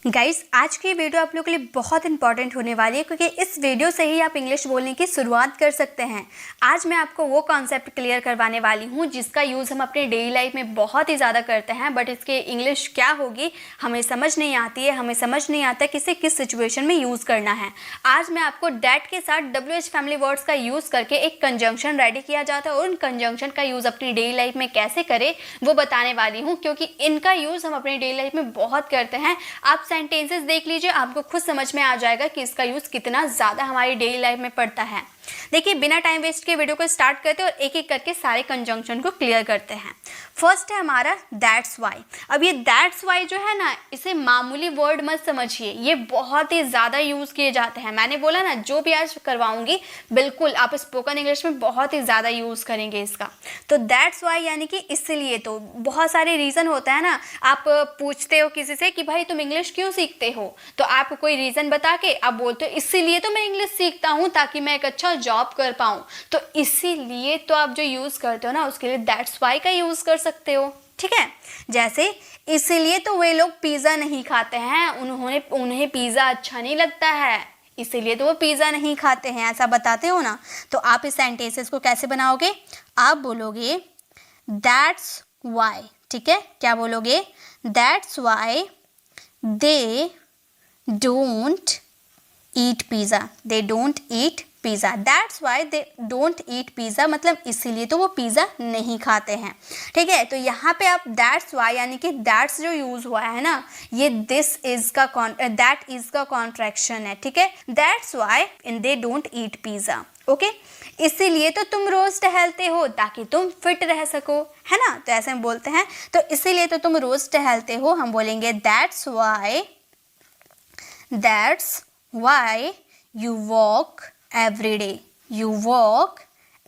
Guys, आज की video आप लोगों के लिए बहुत इंपॉर्टेंट होने वाली है क्योंकि इस वीडियो से ही आप इंग्लिश बोलने की शुरुआत कर सकते हैं। आज मैं आपको वो कॉन्सेप्ट क्लियर करवाने वाली हूँ जिसका यूज़ हम अपने डेली लाइफ में बहुत ही ज़्यादा करते हैं, बट इसके इंग्लिश क्या होगी हमें समझ नहीं आती है, हमें समझ नहीं आता किसे किस सिचुएशन में यूज़ करना है। आज मैं आपको डैट के साथ WH फैमिली वर्ड्स का यूज़ करके एक कंजंक्शन रेडी किया जाता है और उन कंजंक्शन का यूज़ अपनी डेली लाइफ में कैसे करें वो बताने वाली हूँ, क्योंकि इनका यूज़ हम अपनी डेली लाइफ में बहुत करते हैं। आप सेंटेंसेस देख लीजिए, आपको खुद समझ में आ जाएगा कि इसका यूज़ कितना ज़्यादा हमारी डेली लाइफ में पड़ता है। देखिए, बिना टाइम वेस्ट के वीडियो को स्टार्ट करते हैं और एक एक करके सारे कंजंक्शन को क्लियर करते हैं। फर्स्ट है हमारा दैट्स वाई। अब ये दैट्स वाई जो है ना, इसे मामूली वर्ड मत समझिए, ये बहुत ही ज़्यादा यूज़ किए जाते हैं। मैंने बोला ना, जो भी आज करवाऊंगी बिल्कुल आप स्पोकन इंग्लिश में बहुत ही ज़्यादा यूज़ करेंगे इसका। तो दैट्स वाई यानी कि इसलिए। तो बहुत सारे रीज़न होता है ना, आप पूछते हो किसी से कि भाई तुम इंग्लिश क्यों सीखते हो, तो आप कोई रीज़न बता के आप बोलते हो इसीलिए तो मैं इंग्लिश सीखता हूँ ताकि मैं एक अच्छा जॉब कर पाऊँ। तो इसीलिए तो आप जो यूज़ करते हो ना, उसके लिए दैट्स वाई का यूज़ कर सकते हो। ठीक है, जैसे इसीलिए तो वे लोग पिज़्ज़ा नहीं खाते हैं, उन्हें पिज़्ज़ा अच्छा नहीं लगता है, इसीलिए तो वो पिज़्ज़ा नहीं खाते हैं, ऐसा बताते हो ना। तो आप इस सेंटेंसेस को कैसे बनाओगे? आप बोलोगे दैट्स वाई। ठीक है, क्या बोलोगे? That's why they don't eat pizza. They don't eat pizza. That's why they don't eat pizza, मतलब इसीलिए तो वो पिज़्ज़ा नहीं खाते हैं। ठीक है, तो यहाँ पे आप दैट्स वाई यानी कि दैट्स जो यूज़ हुआ है ना, ये दिस इज का दैट इज का कॉन्ट्रैक्शन है। ठीक है, that's why in they don't eat pizza. Okay, इसीलिए तो तुम रोज़ टहलते हो ताकि तुम फिट रह सको, है ना। तो ऐसे हम बोलते हैं, तो इसीलिए तो तुम रोज़ टहलते हो, हम बोलेंगे that's why you walk every day. You walk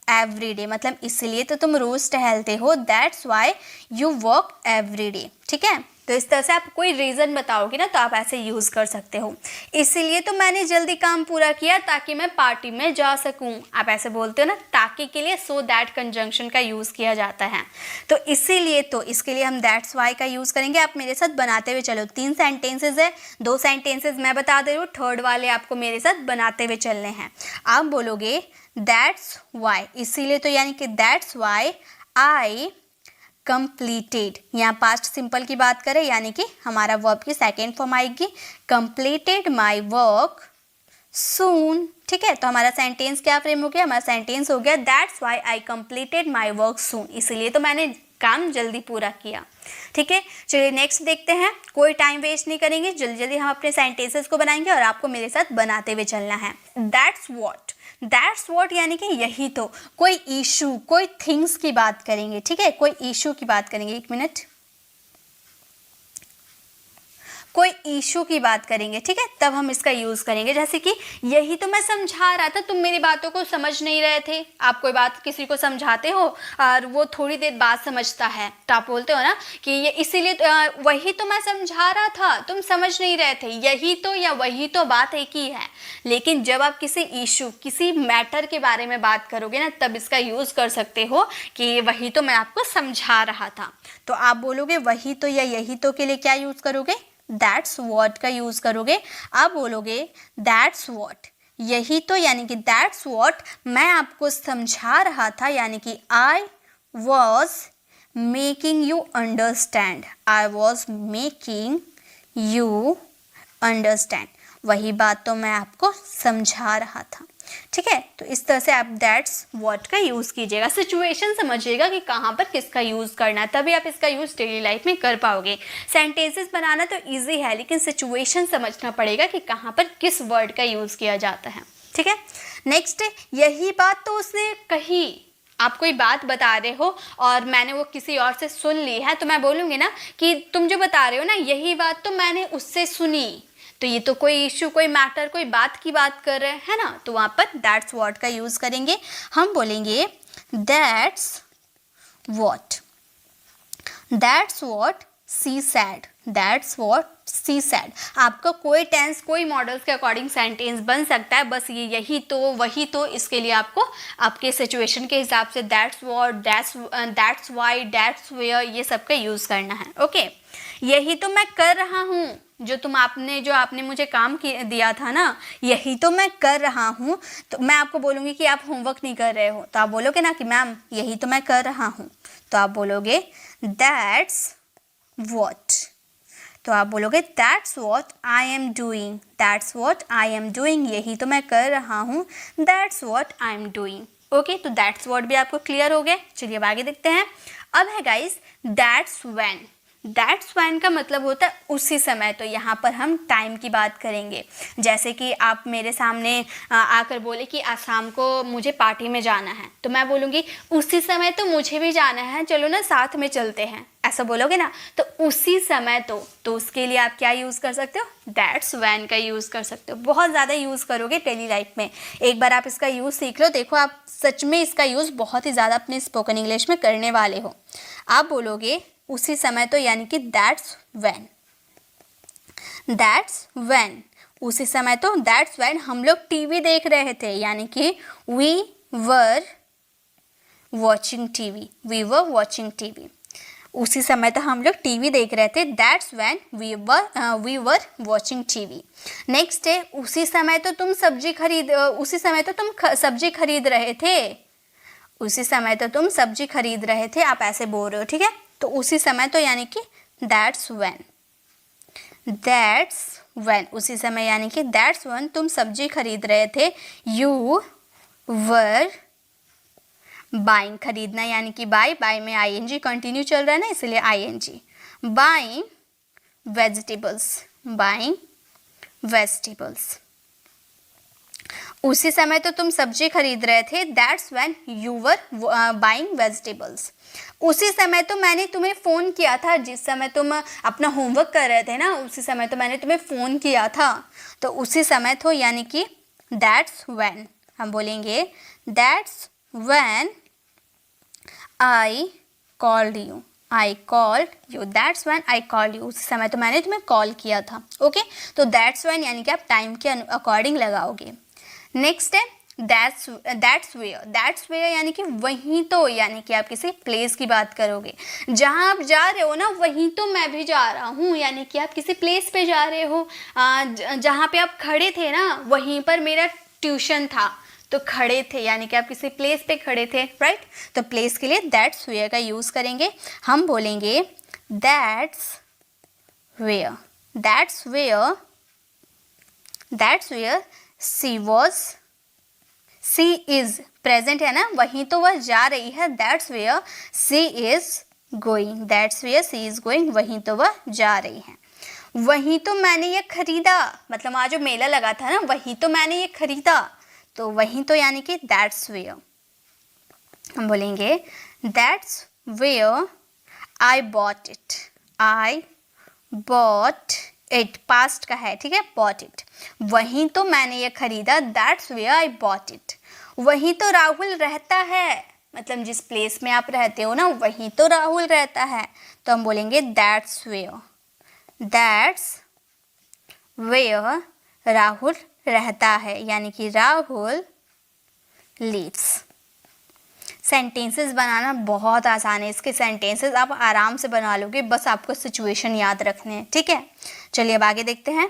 every day, मतलब इसलिए तो तुम रोज टहलते हो। That's why you walk every day. ठीक है, तो इस तरह से आप कोई रीज़न बताओगे ना, तो आप ऐसे यूज़ कर सकते हो। इसीलिए तो मैंने जल्दी काम पूरा किया ताकि मैं पार्टी में जा सकूं, आप ऐसे बोलते हो ना। ताकि के लिए सो दैट कंजंक्शन का यूज़ किया जाता है। तो इसीलिए तो इसके लिए हम दैट्स वाई का यूज़ करेंगे। आप मेरे साथ बनाते हुए चलो। 3 सेंटेंसेज है, 2 सेंटेंसेज मैं बता दे रही हूँ, थर्ड वाले आपको मेरे साथ बनाते हुए चलने हैं। आप बोलोगे दैट्स वाई, इसीलिए तो यानी कि दैट्स वाई आई कंप्लीटेड। यहाँ पास्ट सिंपल की बात करें यानी कि हमारा वर्ब की सेकेंड फॉर्म आएगी कंप्लीटेड माई वर्क सून। ठीक है, तो हमारा सेंटेंस क्या फ्रेम हो गया? हमारा सेंटेंस हो गया that's why I completed my work soon, इसलिए तो मैंने काम जल्दी पूरा किया। ठीक है, चलिए नेक्स्ट देखते हैं। कोई टाइम वेस्ट नहीं करेंगे, जल्दी जल्दी हम अपने सेंटेंसेस को बनाएंगे और आपको मेरे साथ बनाते हुए चलना है। दैट्स वॉट यानी कि यही तो। कोई इशू, कोई थिंग्स की बात करेंगे। ठीक है, कोई इशू की बात करेंगे। एक मिनट, कोई इशू की बात करेंगे। ठीक है, तब हम इसका यूज़ करेंगे। जैसे कि यही तो मैं समझा रहा था, तुम मेरी बातों को समझ नहीं रहे थे। आप कोई बात किसी को समझाते हो और वो थोड़ी देर बाद समझता है, तो आप बोलते हो ना कि ये इसीलिए वही तो मैं समझा रहा था, तुम समझ नहीं रहे थे। यही तो या वही तो बात एक ही है। लेकिन जब आप किसी इशू, किसी मैटर के बारे में बात करोगे ना, तब इसका यूज़ कर सकते हो कि वही तो मैं आपको समझा रहा था। तो आप बोलोगे वही तो या यही तो के लिए क्या यूज़ करोगे? दैट्स वॉट का यूज़ करोगे। आप बोलोगे दैट्स वॉट, यही तो यानी कि दैट्स वॉट मैं आपको समझा रहा था, यानी कि I was making you understand. I was making you understand, वही बात तो मैं आपको समझा रहा था। ठीक है, तो इस तरह से आप दैट्स वॉट का यूज़ कीजिएगा। सिचुएशन समझिएगा कि कहाँ पर किसका यूज़ करना है, तभी आप इसका यूज़ डेली लाइफ में कर पाओगे। सेंटेंसेस बनाना तो इजी है, लेकिन सिचुएशन समझना पड़ेगा कि कहाँ पर किस वर्ड का यूज़ किया जाता है। ठीक है, नेक्स्ट, यही बात तो उसने कही। आप कोई बात बता रहे हो और मैंने वो किसी और से सुन ली है, तो मैं बोलूँगी ना कि तुम जो बता रहे हो ना, यही बात तो मैंने उससे सुनी। तो ये तो कोई इशू, कोई मैटर, कोई बात की बात कर रहे हैं ना, तो वहाँ पर दैट्स वॉट का यूज़ करेंगे। हम बोलेंगे that's what she said. That's what she said. आपका कोई टेंस कोई मॉडल्स के अकॉर्डिंग सेंटेंस बन सकता है, बस ये यही तो वही तो, इसके लिए आपको आपके सिचुएशन के हिसाब से that's what, that's why, that's where, ये सब का यूज़ करना है। ओके, यही तो मैं कर रहा हूँ, जो आपने मुझे काम दिया था ना, यही तो मैं कर रहा हूँ। तो मैं आपको बोलूँगी कि आप होमवर्क नहीं कर रहे हो, तो आप बोलोगे ना कि मैम यही तो मैं कर रहा हूँ, तो आप बोलोगे दैट्स व्हाट। तो आप बोलोगे that's what I am doing, that's what I am doing, यही तो मैं कर रहा हूँ, that's what I am doing. Okay, तो दैट्स व्हाट भी आपको क्लियर हो गया। चलिए अब आगे देखते हैं। अब है guys that's when. That's when का मतलब होता है उसी समय। तो यहाँ पर हम टाइम की बात करेंगे। जैसे कि आप मेरे सामने आकर बोले कि आज शाम को मुझे पार्टी में जाना है, तो मैं बोलूँगी उसी समय तो मुझे भी जाना है, चलो ना साथ में चलते हैं, ऐसा बोलोगे ना। तो उसी समय तो उसके लिए आप क्या यूज़ कर सकते हो, दैट्स व्हेन का यूज़ कर सकते हो। बहुत ज़्यादा यूज़ करोगे डेली लाइफ में, एक बार आप इसका यूज़ सीख लो, देखो आप सच में इसका यूज़ बहुत ही ज़्यादा अपने स्पोकन इंग्लिश में करने वाले हो। आप बोलोगे उसी समय तो, यानी कि दैट्स व्हेन, दैट्स व्हेन, उसी समय तो दैट्स व्हेन हम लोग टीवी देख रहे थे, यानी कि we were watching TV, we were watching TV. उसी समय तो हम लोग टीवी देख रहे थे, that's when we were watching TV. Next है उसी समय तो तुम सब्जी खरीद रहे थे, उसी समय तो तुम सब्जी खरीद रहे थे, आप ऐसे बोल रहे हो, ठीक है। तो उसी समय तो यानी कि दैट्स व्हेन, दैट्स व्हेन, उसी समय यानी कि दैट्स व्हेन तुम सब्जी खरीद रहे थे। यू वर बाइंग, खरीदना यानी कि बाय में आईएनजी कंटिन्यू चल रहा है ना, इसलिए ING. Buying vegetables, buying vegetables, उसी समय तो तुम सब्जी खरीद रहे थे, that's when you were buying vegetables. उसी समय तो मैंने तुम्हें फ़ोन किया था, जिस समय तुम अपना होमवर्क कर रहे थे ना, उसी समय तो मैंने तुम्हें फ़ोन किया था। तो उसी समय तो यानी कि दैट्स व्हेन, हम बोलेंगे that's when I called you, I called you, that's when I called you, उसी समय तो मैंने तुम्हें कॉल किया था। ओके, तो दैट्स व्हेन यानी कि आप टाइम के अकॉर्डिंग लगाओगे। नेक्स्ट है दैट्स वेयर, दैट्स वेयर यानी कि वहीं तो, यानी कि आप किसी प्लेस की बात करोगे, जहाँ आप जा रहे हो ना वहीं तो मैं भी जा रहा हूँ, यानी कि आप किसी प्लेस पे जा रहे हो। जहाँ पे आप खड़े थे ना वहीं पर मेरा ट्यूशन था, तो खड़े थे यानी कि आप किसी प्लेस पे खड़े थे, राइट। तो प्लेस के लिए दैट्स वेयर का यूज़ करेंगे, हम बोलेंगे that's where, that's where, that's where she is present है ना, वहीं तो वह जा रही है, that's where she is going, that's where she is going, वहीं तो वह जा रही है। वहीं तो मैंने ये खरीदा, मतलब आज जो मेला लगा था ना, वहीं तो मैंने ये खरीदा, तो वहीं तो यानी कि दैट्स वेयर। हम बोलेंगे that's where I bought it, I bought it, past का है, ठीक है, बॉट इट, वहीं तो मैंने ये खरीदा, that's where I bought it. वहीं तो राहुल रहता है, मतलब जिस प्लेस में आप रहते हो ना वहीं तो राहुल रहता है, तो हम बोलेंगे that's where, that's where Rahul रहता है, यानी कि राहुल लिव्स। सेंटेंसेस बनाना बहुत आसान है, इसके सेंटेंसेस आप आराम से बना लोगे, बस आपको सिचुएशन याद रखने हैं, ठीक है। चलिए अब आगे देखते हैं।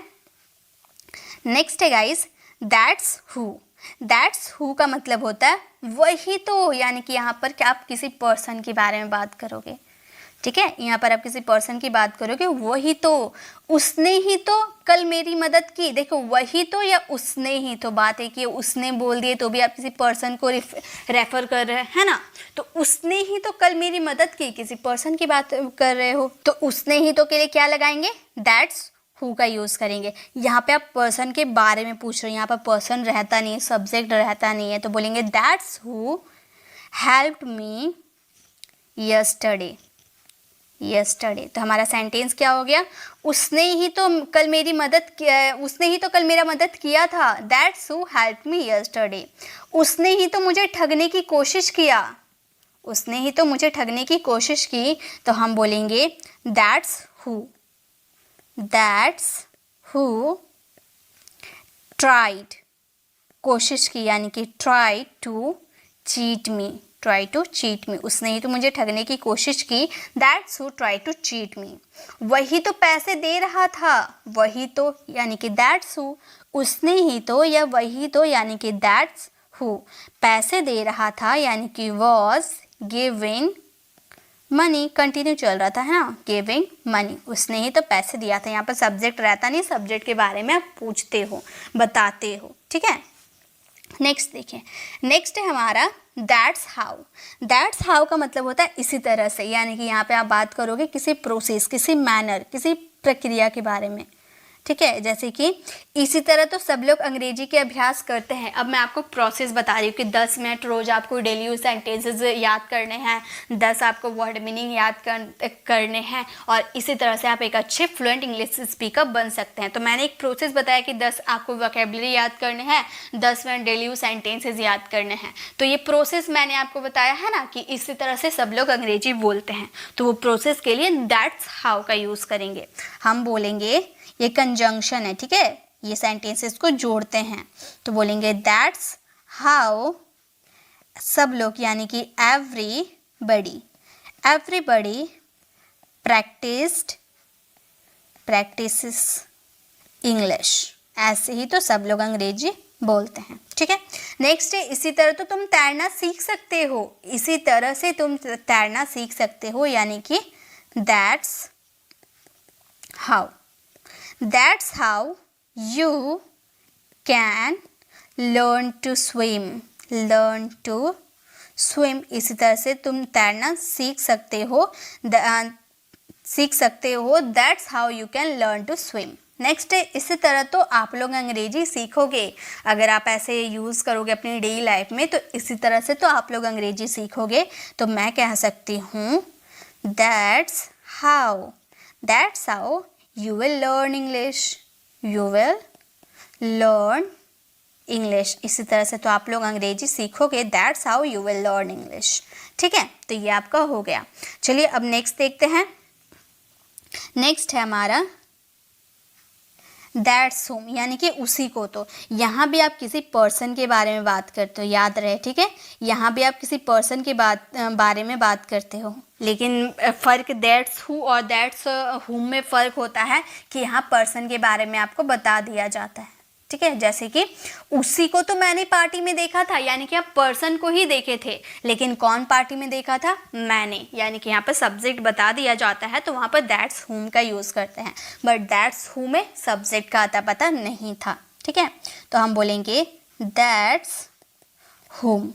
नेक्स्ट है guys that's who. That's who का मतलब होता है वही तो, यानी कि यहाँ पर क्या आप किसी पर्सन के बारे में बात करोगे, ठीक है, यहाँ पर आप किसी पर्सन की बात करोगे, वही तो, उसने ही तो कल मेरी मदद की। देखो वही तो या उसने ही तो, बात है कि उसने बोल दिए तो भी आप किसी पर्सन को रेफर कर रहे हैं, है ना। तो उसने ही तो कल मेरी मदद की, किसी पर्सन की बात कर रहे हो, तो उसने ही तो के लिए क्या लगाएंगे, दैट्स हु का यूज़ करेंगे। यहाँ पे आप पर्सन के बारे में पूछ रहे हो, यहाँ पर पर्सन रहता नहीं है, सब्जेक्ट रहता नहीं है, तो बोलेंगे that's who helped me yesterday, yesterday. तो हमारा सेंटेंस क्या हो गया, उसने ही तो कल मेरी मदद किया, उसने ही तो कल मेरा मदद किया था, that's who helped me yesterday. उसने ही तो मुझे ठगने की कोशिश किया, उसने ही तो मुझे ठगने की कोशिश की, तो हम बोलेंगे that's who, that's who tried, कोशिश की, यानी कि try to cheat me, try to cheat me, उसने ही तो मुझे ठगने की कोशिश की। That's who try to cheat me, वही तो पैसे दे रहा था, वही तो यानी कि दैट्स हु, उसने ही तो या वही तो यानी कि दैट्स हु, पैसे दे रहा था यानी कि वॉज गिविंग मनी, कंटिन्यू चल रहा था है ना, गिविंग मनी, उसने ही तो पैसे दिया था। यहाँ पर सब्जेक्ट रहता नहीं, सब्जेक्ट के बारे में आप पूछते हो, बताते हो, ठीक है। नेक्स्ट देखिए, नेक्स्ट है हमारा दैट्स हाउ। दैट्स हाउ का मतलब होता है इसी तरह से, यानी कि यहाँ पे आप बात करोगे किसी प्रोसेस, किसी मैनर, किसी प्रक्रिया के बारे में, ठीक है। जैसे कि इसी तरह तो सब लोग अंग्रेजी के अभ्यास करते हैं। अब मैं आपको प्रोसेस बता रही हूँ कि 10 मिनट रोज़ आपको डेली यूज सेंटेंसेस याद करने हैं, 10 आपको वर्ड मीनिंग याद करने हैं, और इसी तरह से आप एक अच्छे फ्लुएंट इंग्लिश स्पीकर बन सकते हैं। तो मैंने एक प्रोसेस बताया कि 10 आपको वोकैबुलरी याद करने हैं, 10 मिनट डेली यूज सेंटेंसेस याद करने हैं। तो ये प्रोसेस मैंने आपको बताया है ना कि इसी तरह से सब लोग अंग्रेजी बोलते हैं। तो वो प्रोसेस के लिए दैट्स हाउ का यूज़ करेंगे। हम बोलेंगे, ये कंजंक्शन है, ठीक है, ये सेंटेंसेस को जोड़ते हैं, तो बोलेंगे दैट्स हाउ सब लोग यानी कि एवरीबडी, एवरीबडी प्रैक्टिसेस इंग्लिश, ऐसे ही तो सब लोग अंग्रेजी बोलते हैं, ठीक है। नेक्स्ट है, इसी तरह तो तुम तैरना सीख सकते हो, इसी तरह से तुम तैरना सीख सकते हो, यानी कि that's how, that's how you can learn to swim, learn to swim, इसी तरह से तुम तैरना सीख सकते हो, that's how you can learn to swim। Next है, इसी तरह तो आप लोग अंग्रेजी सीखोगे, अगर आप ऐसे यूज़ करोगे अपनी डेली लाइफ में तो इसी तरह से तो आप लोग अंग्रेजी सीखोगे। तो मैं कह सकती हूँ that's how you will learn English, you will learn English, इसी तरह से तो आप लोग अंग्रेजी सीखोगे, that's how you will learn English, ठीक है। तो ये आपका हो गया। चलिए अब नेक्स्ट देखते हैं। नेक्स्ट है हमारा दैट्स होम, यानी कि उसी को तो, यहाँ भी आप किसी पर्सन के बारे में बात करते हो, याद रहे, ठीक है, यहाँ भी आप किसी पर्सन के बारे में बात करते हो, लेकिन फ़र्क दैट्स हु और दैट्स हुम में फ़र्क होता है कि यहाँ पर्सन के बारे में आपको बता दिया जाता है, ठीक है। जैसे कि उसी को तो मैंने पार्टी में देखा था, यानी कि आप पर्सन को ही देखे थे, लेकिन कौन पार्टी में देखा था, मैंने, यानी कि यहाँ पर सब्जेक्ट बता दिया जाता है तो वहाँ पर दैट्स हुम का यूज़ करते हैं, बट दैट्स हु में सब्जेक्ट का आता पता नहीं था, ठीक है। तो हम बोलेंगे that's whom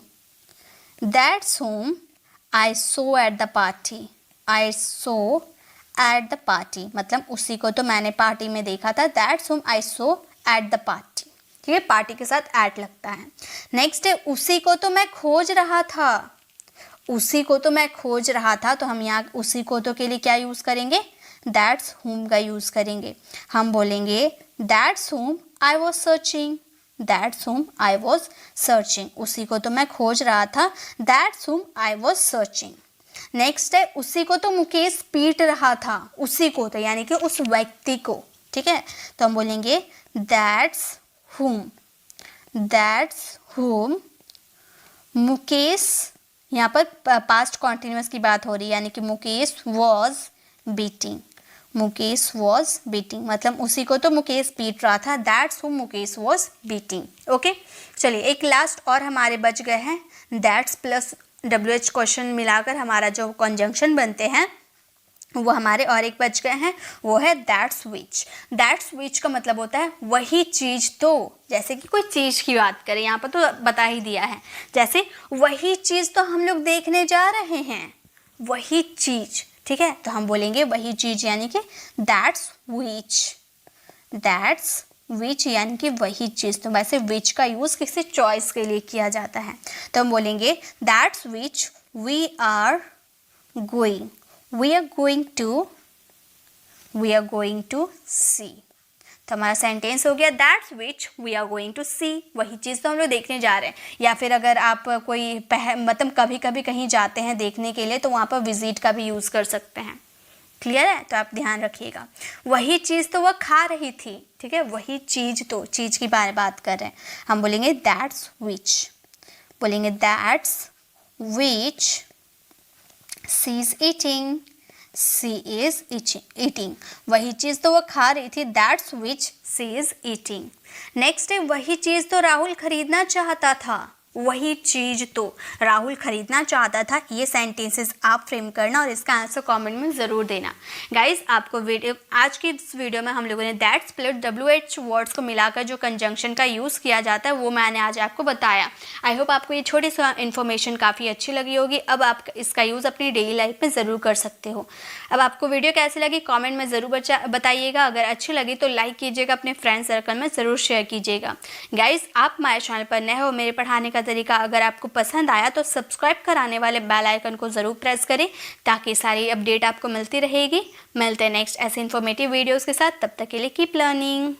I saw at the party, I saw at the party, मतलब उसी को तो मैंने पार्टी में देखा था, that's whom I saw at the party, ठीक है, पार्टी के साथ एट लगता है। नेक्स्ट है, उसी को तो मैं खोज रहा था, उसी को तो मैं खोज रहा था, तो हम यहाँ उसी को तो के लिए क्या यूज़ करेंगे, दैट्स हुम का यूज़ करेंगे। हम बोलेंगे that's whom I was searching, that's whom I was searching, उसी को तो मैं खोज रहा था, that's whom I was searching. Next है, उसी को तो मुकेश पीट रहा था, उसी को तो यानी कि उस व्यक्ति को, ठीक है, तो हम बोलेंगे दैट्स हुम मुकेश, यहाँ पर पास्ट कॉन्टिन्यूअस की बात हो रही है, यानी कि Mukesh was beating, Mukesh was beating, मतलब उसी को तो मुकेश पीट रहा था, दैट्स हुम मुकेश वॉज बीटिंग। ओके, चलिए एक लास्ट और हमारे बच गए हैं, दैट्स प्लस WH क्वेश्चन मिलाकर हमारा जो कंजंक्शन बनते हैं वो हमारे और एक बच गए हैं, वो है दैट्स विच। दैट्स विच का मतलब होता है वही चीज़ तो, जैसे कि कोई चीज़ की बात करें, यहाँ पर तो बता ही दिया है, जैसे वही चीज़ तो हम लोग देखने जा रहे हैं, वही चीज़, ठीक है, तो हम बोलेंगे वही चीज़, यानी कि दैट्स विच यानी कि वही चीज़। तो वैसे विच का यूज़ किसी चॉइस के लिए किया जाता है, तो हम बोलेंगे that's which we are going to see. तो हमारा सेंटेंस हो गया that's which we are going to see, वही चीज़ तो हम लोग देखने जा रहे हैं। या फिर अगर आप मतलब कभी कभी कहीं जाते हैं देखने के लिए तो वहाँ पर विजिट का भी यूज़ कर सकते हैं, क्लियर है? तो आप ध्यान रखिएगा। वही चीज़ तो वह खा रही थी, ठीक है, वही चीज़, तो चीज़ की बात कर रहे हैं, हम बोलेंगे दैट्स विच, बोलेंगे that's which she is eating, she is eating, वही चीज़ तो वह खा रही थी, that's which she is eating. Next है वही चीज़ तो राहुल खरीदना चाहता था, वही चीज़ तो राहुल खरीदना चाहता था। ये सेंटेंसेस आप फ्रेम करना और इसका आंसर कमेंट में ज़रूर देना। गाइस आपको वीडियो, आज की इस वीडियो में हम लोगों ने दैट्स प्लस WH वर्ड्स को मिलाकर जो कंजंक्शन का यूज़ किया जाता है वो मैंने आज आपको बताया। आई होप आपको ये छोटी सी इन्फॉर्मेशन काफ़ी अच्छी लगी होगी। अब आप इसका यूज़ अपनी डेली लाइफ में ज़रूर कर सकते हो। अब आपको वीडियो कैसी लगी कॉमेंट में ज़रूर बताइएगा। अगर अच्छी लगी तो लाइक कीजिएगा, अपने फ्रेंड सर्कल में ज़रूर शेयर कीजिएगा। गाइस आप हमारे चैनल पर नए हो, मेरे पढ़ाने का तरीका अगर आपको पसंद आया तो सब्सक्राइब कराने वाले बेल आइकन को ज़रूर प्रेस करें ताकि सारी अपडेट आपको मिलती रहेगी। मिलते हैं नेक्स्ट ऐसे इन्फॉर्मेटिव वीडियोस के साथ, तब तक के लिए कीप लर्निंग।